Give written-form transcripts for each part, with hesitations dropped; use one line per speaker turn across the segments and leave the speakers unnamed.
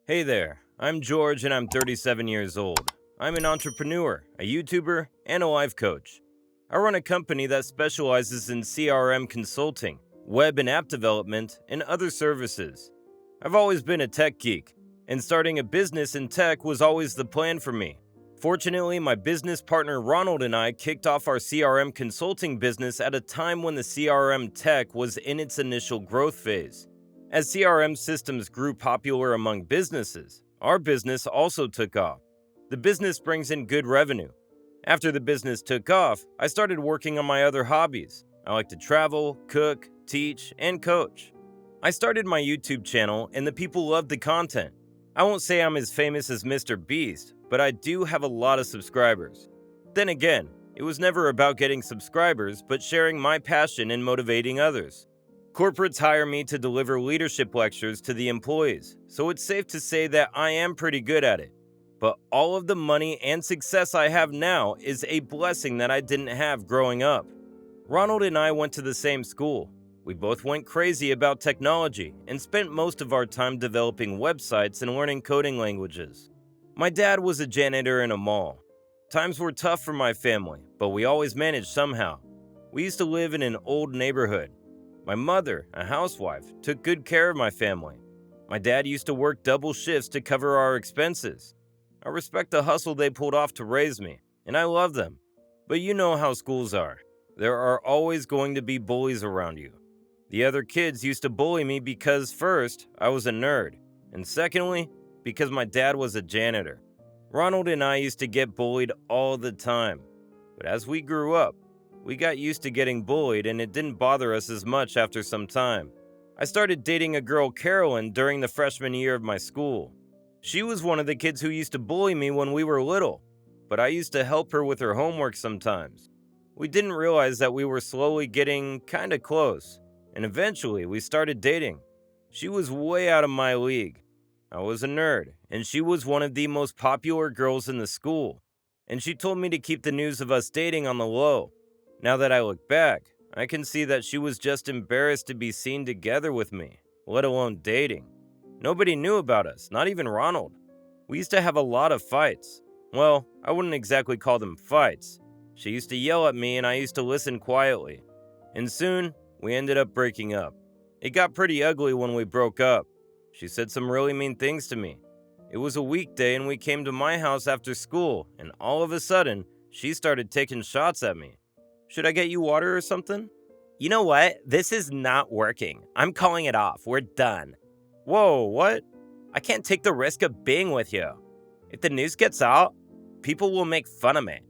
Hey there, I'm George and I'm 37 years old. I'm an entrepreneur, a YouTuber, and a life coach. I run a company that specializes in CRM consulting, web and app development, and other services. I've always been a tech geek, and starting a business in tech was always the plan for me. Fortunately, my business partner Ronald and I kicked off our CRM consulting business at a time when the CRM tech was in its initial growth phase. As CRM systems grew popular among businesses, our business also took off. The business brings in good revenue. After the business took off, I started working on my other hobbies. I like to travel, cook, teach, and coach. I started my YouTube channel and the people loved the content. I won't say I'm as famous as Mr. Beast, but I do have a lot of subscribers. Then again, it was never about getting subscribers, but sharing my passion and motivating others. Corporates hire me to deliver leadership lectures to the employees, so it's safe to say that I am pretty good at it. But all of the money and success I have now is a blessing that I didn't have growing up. Ronald and I went to the same school. We both went crazy about technology and spent most of our time developing websites and learning coding languages. My dad was a janitor in a mall. Times were tough for my family, but we always managed somehow. We used to live in an old neighborhood. My mother, a housewife, took good care of my family. My dad used to work double shifts to cover our expenses. I respect the hustle they pulled off to raise me, and I love them. But you know how schools are. There are always going to be bullies around you. The other kids used to bully me because first, I was a nerd, and secondly, because my dad was a janitor. Ronald and I used to get bullied all the time. But as we grew up, we got used to getting bullied and it didn't bother us as much after some time. I started dating a girl, Carolyn, during the freshman year of my school. She was one of the kids who used to bully me when we were little, but I used to help her with her homework sometimes. We didn't realize that we were slowly getting kinda close, and eventually we started dating. She was way out of my league. I was a nerd, and she was one of the most popular girls in the school, and she told me to keep the news of us dating on the low. Now that I look back, I can see that she was just embarrassed to be seen together with me, let alone dating. Nobody knew about us, not even Ronald. We used to have a lot of fights. Well, I wouldn't exactly call them fights. She used to yell at me and I used to listen quietly. And soon, we ended up breaking up. It got pretty ugly when we broke up. She said some really mean things to me. It was a weekday and we came to my house after school, and all of a sudden, she started taking shots at me. Should I get you water or something?
You know what? This is not working. I'm calling it off. We're done.
Whoa, what?
I can't take the risk of being with you. If the news gets out, people will make fun of me.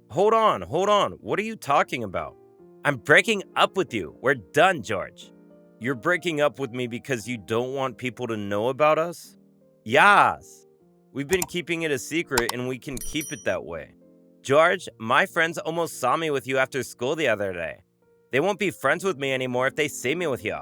Hold on. What are you talking about?
I'm breaking up with you. We're done, George.
You're breaking up with me because you don't want people to know about us?
Yes.
We've been keeping it a secret and we can keep it that way.
George, my friends almost saw me with you after school the other day. They won't be friends with me anymore if they see me with you.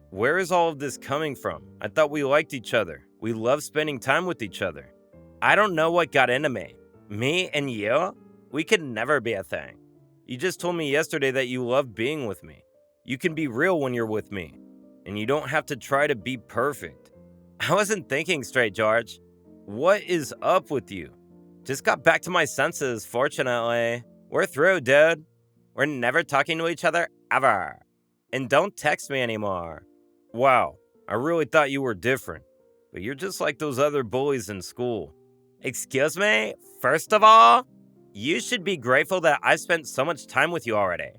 Where is all of this coming from? I thought we liked each other. We love spending time with each other.
I don't know what got into me. Me and you? We could never be a thing.
You just told me yesterday that you love being with me. You can be real when you're with me. And you don't have to try to be perfect.
I wasn't thinking straight, George.
What is up with you?
Just got back to my senses, fortunately. We're through, dude. We're never talking to each other, ever. And don't text me anymore.
Wow, I really thought you were different. But you're just like those other bullies in school.
Excuse me? First of all, you should be grateful that I've spent so much time with you already.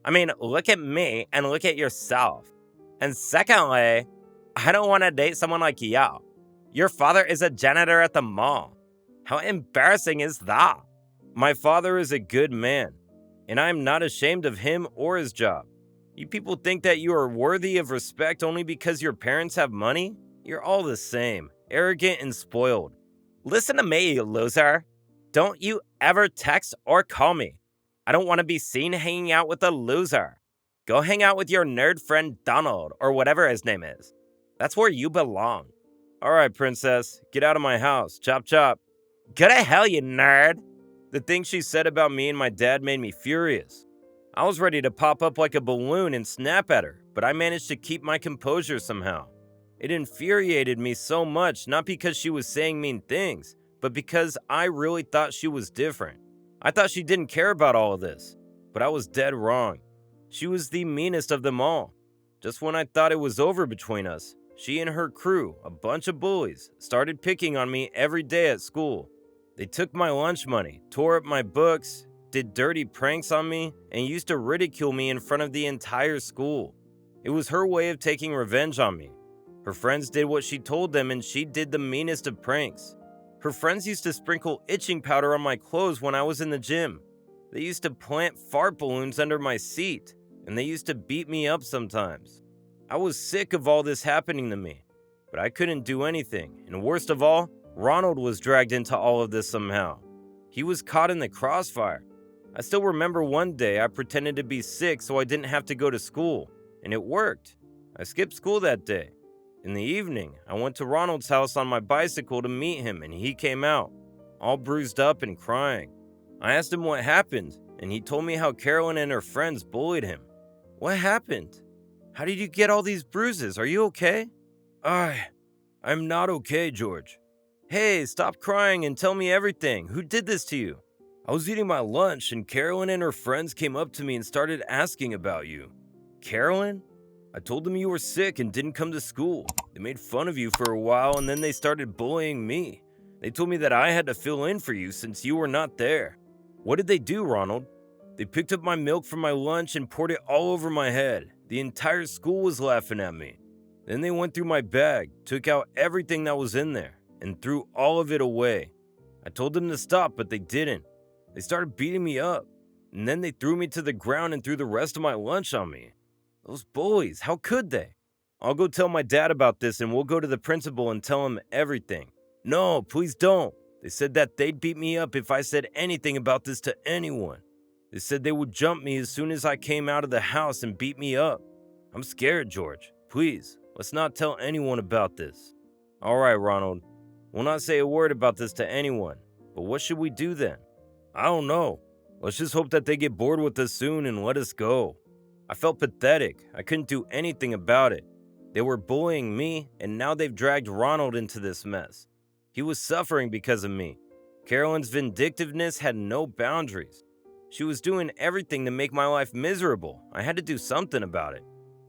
I mean, look at me and look at yourself. And secondly, I don't want to date someone like you. Your father is a janitor at the mall. How embarrassing is that?
My father is a good man, and I am not ashamed of him or his job. You people think that you are worthy of respect only because your parents have money? You're all the same, arrogant and spoiled.
Listen to me, you loser. Don't you ever text or call me. I don't want to be seen hanging out with a loser. Go hang out with your nerd friend Donald or whatever his name is. That's where you belong.
All right, princess, get out of my house. Chop chop.
Go to hell, you nerd.
The things she said about me and my dad made me furious. I was ready to pop up like a balloon and snap at her, but I managed to keep my composure somehow. It infuriated me so much, not because she was saying mean things, but because I really thought she was different. I thought she didn't care about all of this, but I was dead wrong. She was the meanest of them all. Just when I thought it was over between us, she and her crew, a bunch of bullies, started picking on me every day at school. They took my lunch money, tore up my books, did dirty pranks on me, and used to ridicule me in front of the entire school. It was her way of taking revenge on me. Her friends did what she told them, and she did the meanest of pranks. Her friends used to sprinkle itching powder on my clothes when I was in the gym. They used to plant fart balloons under my seat, and they used to beat me up sometimes. I was sick of all this happening to me, but I couldn't do anything, and worst of all, Ronald was dragged into all of this somehow. He was caught in the crossfire. I still remember one day I pretended to be sick so I didn't have to go to school, and it worked. I skipped school that day. In the evening, I went to Ronald's house on my bicycle to meet him, and he came out, all bruised up and crying. I asked him what happened, and he told me how Carolyn and her friends bullied him. What happened? How did you get all these bruises? Are you okay? I'm not okay, George. Hey, stop crying and tell me everything. Who did this to you? I was eating my lunch, and Carolyn and her friends came up to me and started asking about you. Carolyn? I told them you were sick and didn't come to school. They made fun of you for a while, and then they started bullying me. They told me that I had to fill in for you since you were not there. What did they do, Ronald? They picked up my milk from my lunch and poured it all over my head. The entire school was laughing at me. Then they went through my bag, took out everything that was in there, and threw all of it away. I told them to stop, but they didn't. They started beating me up, and then they threw me to the ground and threw the rest of my lunch on me. Those bullies, how could they? I'll go tell my dad about this, and we'll go to the principal and tell him everything. No, please don't. They said that they'd beat me up if I said anything about this to anyone. They said they would jump me as soon as I came out of the house and beat me up. I'm scared, George. Please, let's not tell anyone about this. All right, Ronald. We'll not say a word about this to anyone. But what should we do then? I don't know. Let's just hope that they get bored with us soon and let us go. I felt pathetic. I couldn't do anything about it. They were bullying me, and now they've dragged Ronald into this mess. He was suffering because of me. Carolyn's vindictiveness had no boundaries. She was doing everything to make my life miserable. I had to do something about it,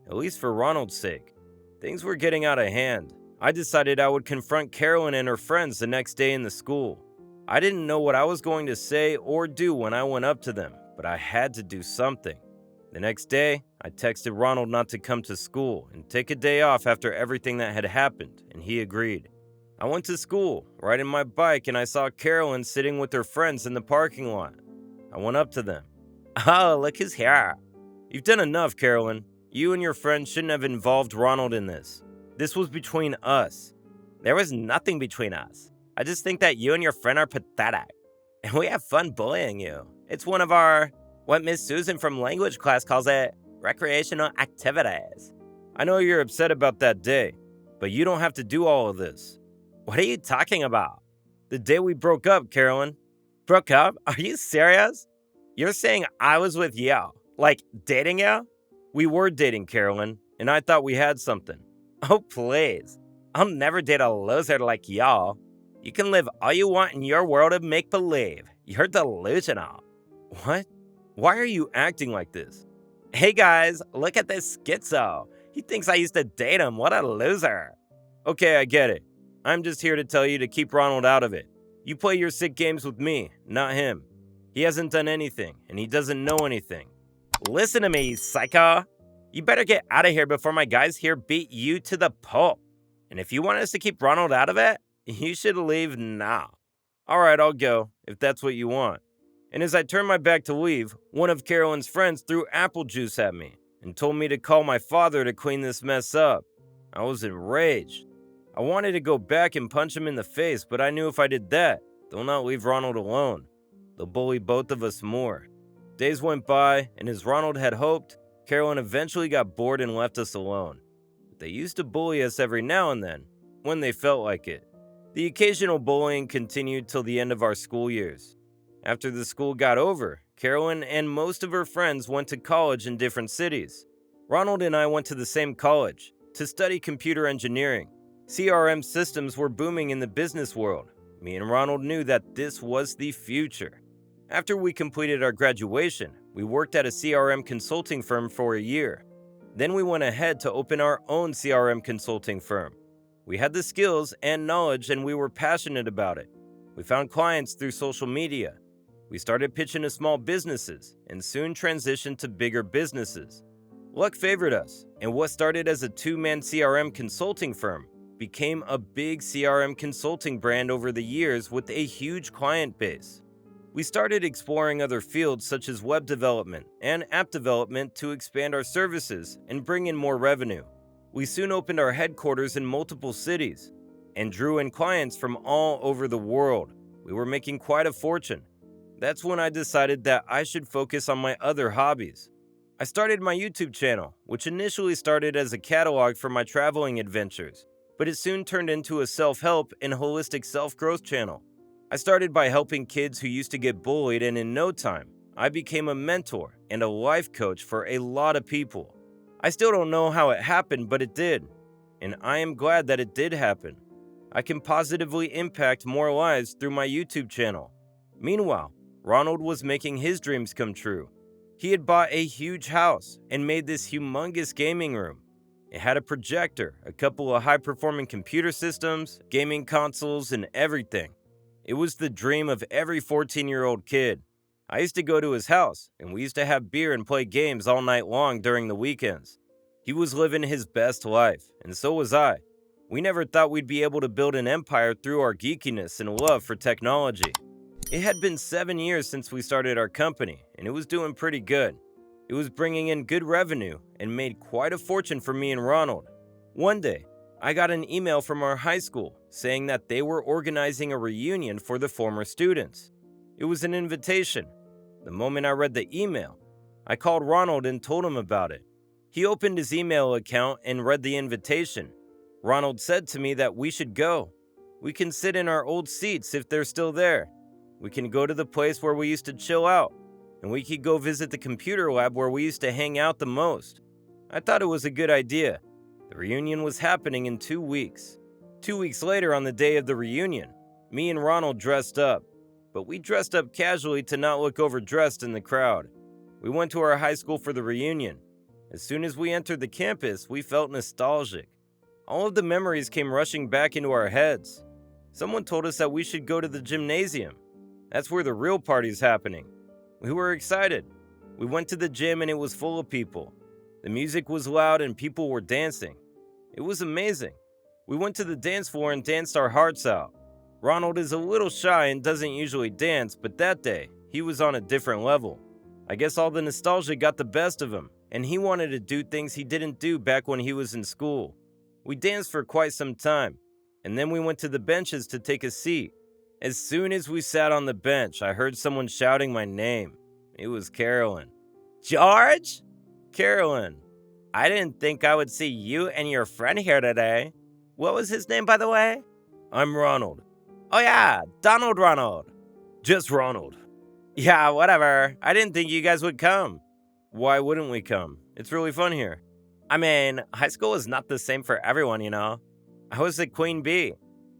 at least for Ronald's sake. Things were getting out of hand. I decided I would confront Carolyn and her friends the next day in the school. I didn't know what I was going to say or do when I went up to them, but I had to do something. The next day, I texted Ronald not to come to school and take a day off after everything that had happened, and he agreed. I went to school, riding my bike, and I saw Carolyn sitting with her friends in the parking lot. I went up to them. Oh, look who's here. You've done enough, Carolyn. You and your friends shouldn't have involved Ronald in this. This was between us. There was nothing between us. I just think that you and your friend are pathetic. And we have fun bullying you. It's one of our, what Miss Susan from language class calls it, recreational activities. I know you're upset about that day, but you don't have to do all of this. What are you talking about? The day we broke up, Carolyn. Broke up? Are you serious? You're saying I was with you? Like, dating you? We were dating, Carolyn, and I thought we had something. Oh, please. I'll never date a loser like y'all. You can live all you want in your world of make-believe. You're delusional. What? Why are you acting like this? Hey guys, look at this schizo. He thinks I used to date him. What a loser. Okay, I get it. I'm just here to tell you to keep Ronald out of it. You play your sick games with me, not him. He hasn't done anything, and he doesn't know anything. Listen to me, psycho. You better get out of here before my guys here beat you to the pulp. And if you want us to keep Ronald out of it, you should leave now. All right, I'll go, if that's what you want. And as I turned my back to leave, one of Carolyn's friends threw apple juice at me and told me to call my father to clean this mess up. I was enraged. I wanted to go back and punch him in the face, but I knew if I did that, they'll not leave Ronald alone. They'll bully both of us more. Days went by, and as Ronald had hoped, Carolyn eventually got bored and left us alone. But they used to bully us every now and then, when they felt like it. The occasional bullying continued till the end of our school years. After the school got over, Carolyn and most of her friends went to college in different cities. Ronald and I went to the same college, to study computer engineering. CRM systems were booming in the business world. Me and Ronald knew that this was the future. After we completed our graduation, we worked at a CRM consulting firm for a year. Then we went ahead to open our own CRM consulting firm. We had the skills and knowledge and we were passionate about it. We found clients through social media. We started pitching to small businesses and soon transitioned to bigger businesses. Luck favored us, and what started as a two-man CRM consulting firm became a big CRM consulting brand over the years with a huge client base. We started exploring other fields such as web development and app development to expand our services and bring in more revenue. We soon opened our headquarters in multiple cities and drew in clients from all over the world. We were making quite a fortune. That's when I decided that I should focus on my other hobbies. I started my YouTube channel, which initially started as a catalog for my traveling adventures, but it soon turned into a self-help and holistic self-growth channel. I started by helping kids who used to get bullied, and in no time, I became a mentor and a life coach for a lot of people. I still don't know how it happened, but it did, and I am glad that it did happen. I can positively impact more lives through my YouTube channel. Meanwhile, Ronald was making his dreams come true. He had bought a huge house and made this humongous gaming room. It had a projector, a couple of high-performing computer systems, gaming consoles, and everything. It was the dream of every 14-year-old kid. I used to go to his house, and we used to have beer and play games all night long during the weekends. He was living his best life, and so was I. We never thought we'd be able to build an empire through our geekiness and love for technology. It had been 7 years since we started our company, and it was doing pretty good. It was bringing in good revenue and made quite a fortune for me and Ronald. One day, I got an email from our high school saying that they were organizing a reunion for the former students. It was an invitation. The moment I read the email, I called Ronald and told him about it. He opened his email account and read the invitation. Ronald said to me that we should go. We can sit in our old seats if they're still there. We can go to the place where we used to chill out, and we could go visit the computer lab where we used to hang out the most. I thought it was a good idea. The reunion was happening in 2 weeks. 2 weeks later, on the day of the reunion, me and Ronald dressed up, but we dressed up casually to not look overdressed in the crowd. We went to our high school for the reunion. As soon as we entered the campus, we felt nostalgic. All of the memories came rushing back into our heads. Someone told us that we should go to the gymnasium. That's where the real party's happening. We were excited. We went to the gym and it was full of people. The music was loud and people were dancing. It was amazing. We went to the dance floor and danced our hearts out. Ronald is a little shy and doesn't usually dance, but that day, he was on a different level. I guess all the nostalgia got the best of him, and he wanted to do things he didn't do back when he was in school. We danced for quite some time, and then we went to the benches to take a seat. As soon as we sat on the bench, I heard someone shouting my name. It was Carolyn.
George?
Carolyn.
I didn't think I would see you and your friend here today. What was his name, by the way?
I'm Ronald.
Oh yeah, Donald Ronald.
Just Ronald.
Yeah, whatever. I didn't think you guys would come.
Why wouldn't we come? It's really fun here.
I mean, high school is not the same for everyone, you know. I was a queen bee,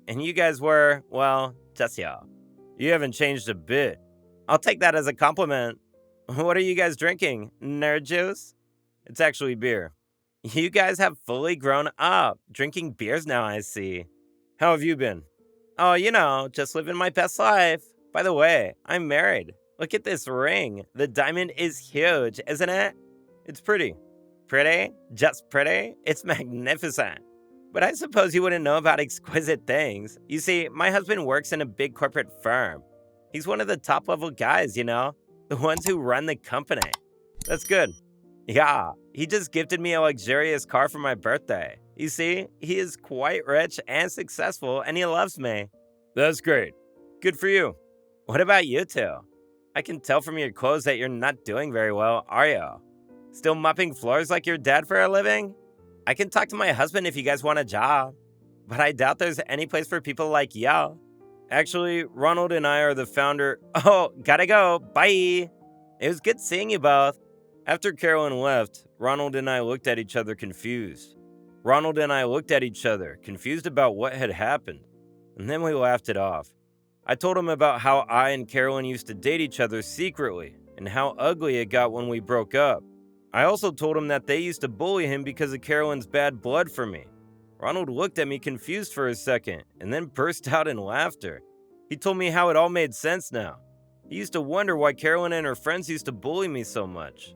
and you guys were, well, just y'all.
You haven't changed a bit.
I'll take that as a compliment. What are you guys drinking? Nerd juice?
It's actually beer.
You guys have fully grown up. Drinking beers now, I see.
How have you been?
Oh, you know, just living my best life. By the way, I'm married. Look at this ring. The diamond is huge, isn't it?
It's pretty.
Pretty? Just pretty? It's magnificent. But I suppose you wouldn't know about exquisite things. You see, my husband works in a big corporate firm. He's one of the top-level guys, you know? The ones who run the company.
That's good.
Yeah, he just gifted me a luxurious car for my birthday. You see, he is quite rich and successful, and he loves me.
That's great. Good for you.
What about you two? I can tell from your clothes that you're not doing very well, are you? Still mopping floors like your dad for a living? I can talk to my husband if you guys want a job, but I doubt there's any place for people like you.
Actually, Ronald and I are the founder.
Oh, gotta go. Bye. It was good seeing you both.
After Carolyn left, Ronald and I looked at each other confused. Ronald and I looked at each other, confused about what had happened, and then we laughed it off. I told him about how I and Carolyn used to date each other secretly, and how ugly it got when we broke up. I also told him that they used to bully him because of Carolyn's bad blood for me. Ronald looked at me confused for a second, and then burst out in laughter. He told me how it all made sense now. He used to wonder why Carolyn and her friends used to bully me so much.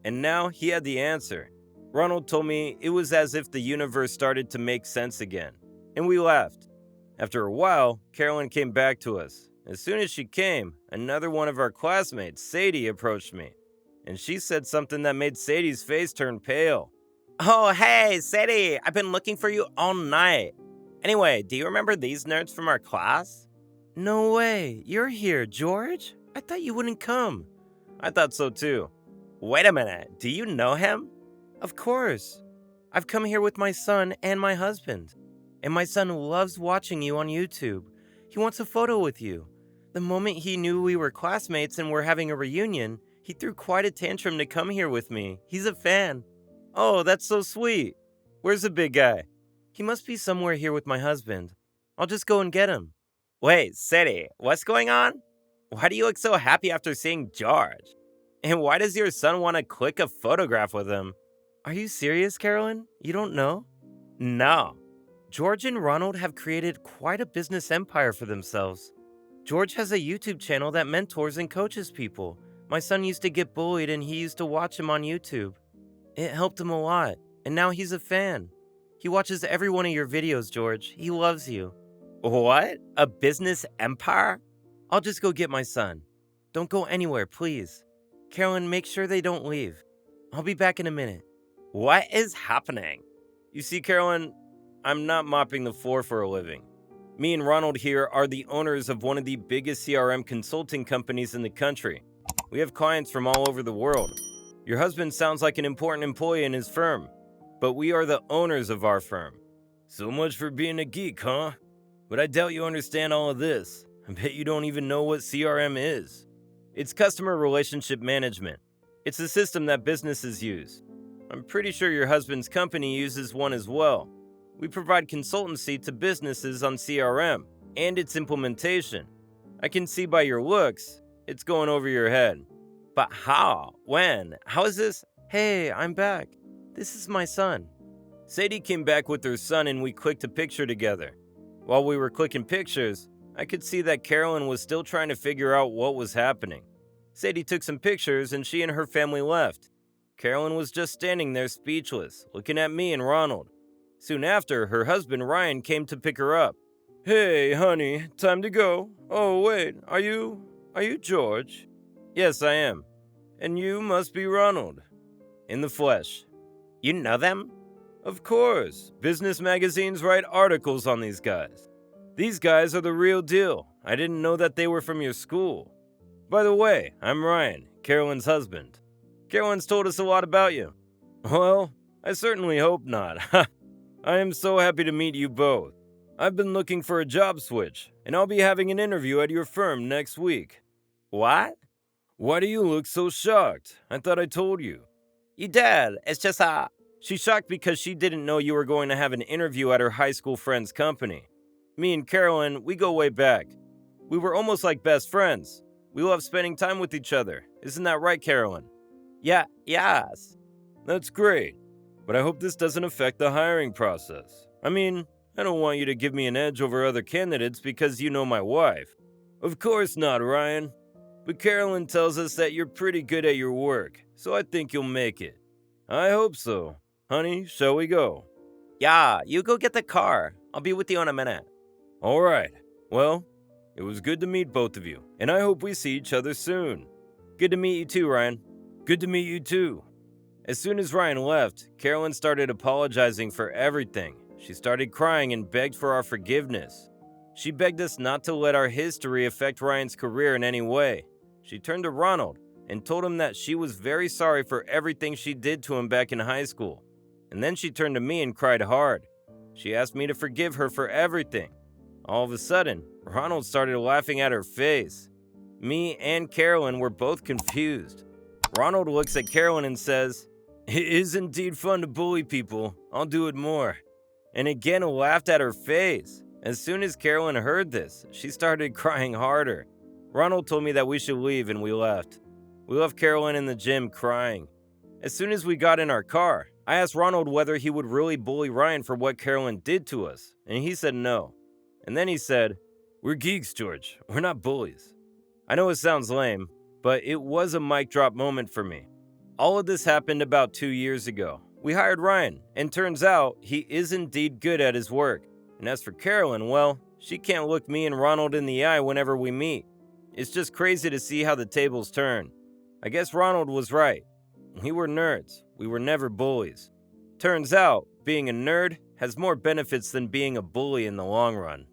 And now he had the answer. Ronald told me it was as if the universe started to make sense again, and we laughed. After a while, Carolyn came back to us. As soon as she came, another one of our classmates, Sadie, approached me, and she said something that made Sadie's face turn pale.
Oh, hey, Sadie, I've been looking for you all night. Anyway, do you remember these nerds from our class?
No way, you're here, George? I thought you wouldn't come. I thought so too.
Wait a minute, do you know him?
Of course. I've come here with my son and my husband. And my son loves watching you on YouTube. He wants a photo with you. The moment he knew we were classmates and were having a reunion, he threw quite a tantrum to come here with me. He's a fan. Oh, that's so sweet. Where's the big guy? He must be somewhere here with my husband. I'll just go and get him.
Wait, Sadie, what's going on? Why do you look so happy after seeing George? And why does your son want to click a photograph with him?
Are you serious, Carolyn? You don't know?
No.
George and Ronald have created quite a business empire for themselves. George has a YouTube channel that mentors and coaches people. My son used to get bullied and he used to watch him on YouTube. It helped him a lot, and now he's a fan. He watches every one of your videos, George. He loves you.
What? A business empire?
I'll just go get my son. Don't go anywhere, please. Carolyn, make sure they don't leave. I'll be back in a minute.
What is happening?
You see, Carolyn, I'm not mopping the floor for a living. Me and Ronald here are the owners of one of the biggest CRM consulting companies in the country. We have clients from all over the world. Your husband sounds like an important employee in his firm, but we are the owners of our firm. So much for being a geek, huh? But I doubt you understand all of this. I bet you don't even know what CRM is. It's customer relationship management. It's a system that businesses use. I'm pretty sure your husband's company uses one as well. We provide consultancy to businesses on CRM and its implementation. I can see by your looks, it's going over your head.
But how? When? How is this?
Hey, I'm back. This is my son. Sadie came back with her son and we clicked a picture together. While we were clicking pictures, I could see that Carolyn was still trying to figure out what was happening. Sadie took some pictures and she and her family left. Carolyn was just standing there speechless, looking at me and Ronald. Soon after, her husband Ryan came to pick her up. Hey, honey, time to go. Oh, wait, are you George? Yes, I am. And you must be Ronald. In the flesh.
You know them?
Of course. Business magazines write articles on these guys. These guys are the real deal. I didn't know that they were from your school. By the way, I'm Ryan, Carolyn's husband. Carolyn's told us a lot about you. Well, I certainly hope not. I am so happy to meet you both. I've been looking for a job switch, and I'll be having an interview at your firm next week.
What?
Why do you look so shocked? I thought I told you.
You did. It's just
She's shocked because she didn't know you were going to have an interview at her high school friend's company. Me and Carolyn, we go way back. We were almost like best friends. We love spending time with each other. Isn't that right, Carolyn?
Yeah, yes.
That's great. But I hope this doesn't affect the hiring process. I mean, I don't want you to give me an edge over other candidates because you know my wife. Of course not, Ryan. But Carolyn tells us that you're pretty good at your work, so I think you'll make it. I hope so. Honey, shall we go?
Yeah, you go get the car. I'll be with you in a minute.
All right. Well, it was good to meet both of you, and I hope we see each other soon. Good to meet you too, Ryan. Good to meet you too. As soon as Ryan left, Carolyn started apologizing for everything. She started crying and begged for our forgiveness. She begged us not to let our history affect Ryan's career in any way. She turned to Ronald and told him that she was very sorry for everything she did to him back in high school. And then she turned to me and cried hard. She asked me to forgive her for everything. All of a sudden, Ronald started laughing at her face. Me and Carolyn were both confused. Ronald looks at Carolyn and says, "It is indeed fun to bully people. I'll do it more. And again laughed at her face. As soon as Carolyn heard this, she started crying harder. Ronald told me that we should leave and we left. We left Carolyn in the gym crying. As soon as we got in our car, I asked Ronald whether he would really bully Ryan for what Carolyn did to us, and he said no. And then he said, "We're geeks, George. We're not bullies." I know it sounds lame, but it was a mic drop moment for me. All of this happened about 2 years ago. We hired Ryan, and turns out he is indeed good at his work. And as for Carolyn, well, she can't look me and Ronald in the eye whenever we meet. It's just crazy to see how the tables turn. I guess Ronald was right. We were nerds. We were never bullies. Turns out, being a nerd has more benefits than being a bully in the long run.